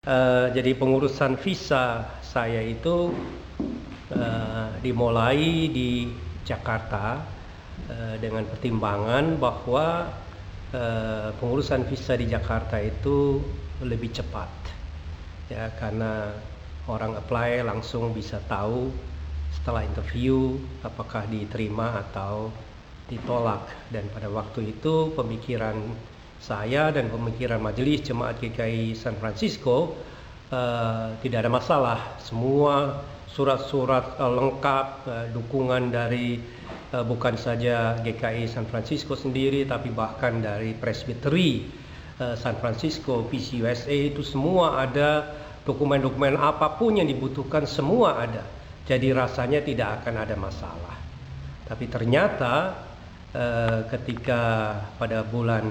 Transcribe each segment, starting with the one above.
Jadi pengurusan visa saya itu dimulai di Jakarta dengan pertimbangan bahwa pengurusan visa di Jakarta itu lebih cepat, ya, karena orang apply langsung bisa tahu setelah interview apakah diterima atau ditolak. Dan pada waktu itu pemikiran saya dan pemikiran Majelis Jemaat GKI San Francisco tidak ada masalah. Semua surat-surat lengkap, dukungan dari bukan saja GKI San Francisco sendiri, tapi bahkan dari Presbytery San Francisco, PCUSA, itu semua ada. Dokumen-dokumen apapun yang dibutuhkan semua ada. Jadi rasanya tidak akan ada masalah. Tapi ternyata ketika pada bulan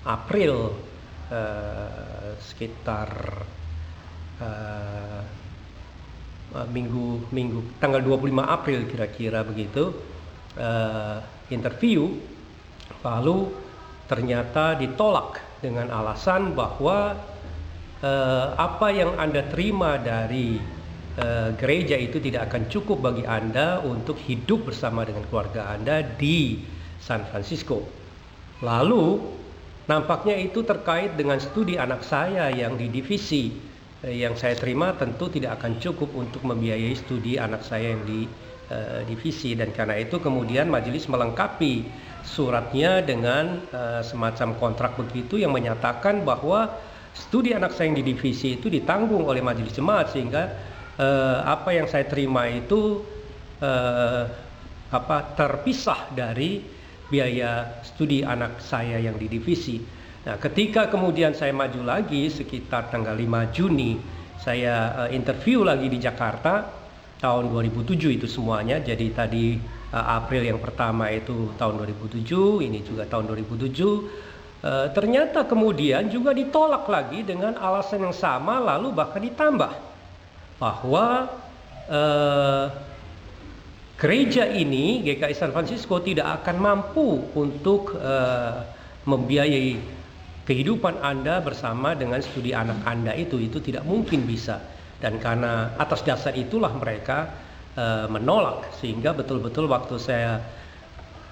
April sekitar minggu tanggal 25 April kira-kira begitu, interview, lalu ternyata ditolak dengan alasan bahwa apa yang Anda terima dari gereja itu tidak akan cukup bagi Anda untuk hidup bersama dengan keluarga Anda di San Francisco. Lalu nampaknya itu terkait dengan studi anak saya yang di divisi. Yang saya terima tentu tidak akan cukup untuk membiayai studi anak saya yang di divisi, dan karena itu kemudian majelis melengkapi suratnya dengan semacam kontrak begitu yang menyatakan bahwa studi anak saya yang di divisi itu ditanggung oleh majelis jemaat, sehingga apa yang saya terima itu terpisah dari biaya studi anak saya yang di divisi. Nah, ketika kemudian saya maju lagi sekitar tanggal 5 Juni, saya interview lagi di Jakarta tahun 2007 itu semuanya. Jadi tadi April yang pertama itu tahun 2007, ini juga tahun 2007. Ternyata kemudian juga ditolak lagi dengan alasan yang sama, lalu bahkan ditambah bahwa gereja ini, GKI San Francisco, tidak akan mampu untuk membiayai kehidupan Anda bersama dengan studi anak Anda itu tidak mungkin bisa. Dan karena atas dasar itulah mereka menolak, sehingga betul-betul waktu saya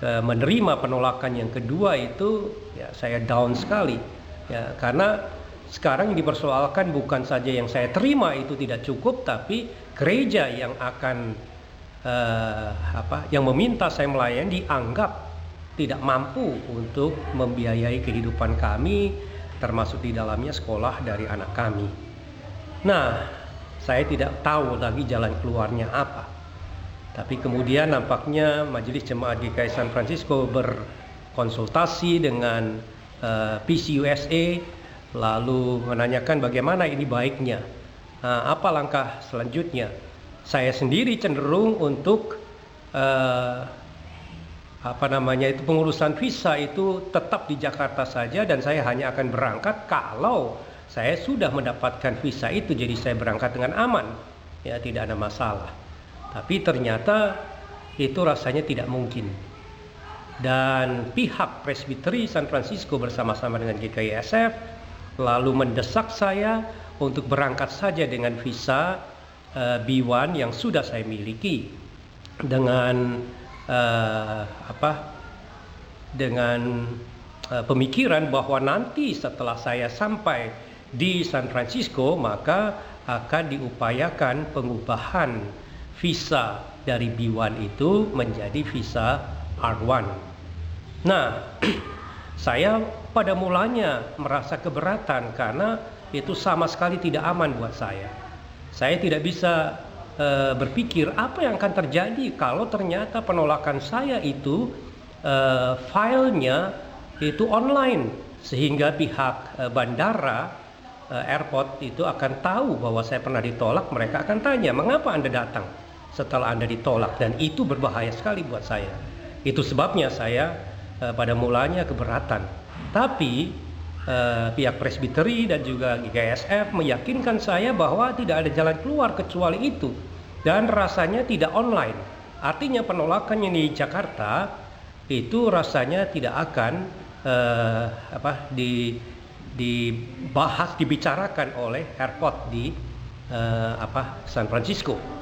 menerima penolakan yang kedua itu, ya, saya down sekali, ya, karena sekarang yang dipersoalkan bukan saja yang saya terima itu tidak cukup, tapi gereja yang akan yang meminta saya melayani dianggap tidak mampu untuk membiayai kehidupan kami, termasuk di dalamnya sekolah dari anak kami. Nah, saya tidak tahu lagi jalan keluarnya apa. Tapi kemudian nampaknya Majelis Jemaat GKI San Francisco berkonsultasi dengan PCUSA, lalu menanyakan bagaimana ini baiknya, apa langkah selanjutnya. Saya sendiri cenderung untuk pengurusan visa itu tetap di Jakarta saja, dan saya hanya akan berangkat kalau saya sudah mendapatkan visa itu. Jadi saya berangkat dengan aman, ya, tidak ada masalah. Tapi ternyata itu rasanya tidak mungkin. Dan pihak Presbytery San Francisco bersama-sama dengan GKISF lalu mendesak saya untuk berangkat saja dengan visa B1 yang sudah saya miliki, dengan pemikiran bahwa nanti setelah saya sampai di San Francisco maka akan diupayakan pengubahan visa dari B1 itu menjadi visa R1. Nah, saya pada mulanya merasa keberatan karena itu sama sekali tidak aman buat saya. Saya tidak bisa berpikir apa yang akan terjadi kalau ternyata penolakan saya itu filenya itu online, sehingga pihak bandara airport itu akan tahu bahwa saya pernah ditolak. Mereka akan tanya, mengapa Anda datang setelah Anda ditolak, dan itu berbahaya sekali buat saya. Itu sebabnya saya pada mulanya keberatan. Tapi pihak Presbytery dan juga GKISF meyakinkan saya bahwa tidak ada jalan keluar kecuali itu, dan rasanya tidak online. Artinya penolakan yang di Jakarta itu rasanya tidak akan dibicarakan oleh airport di San Francisco.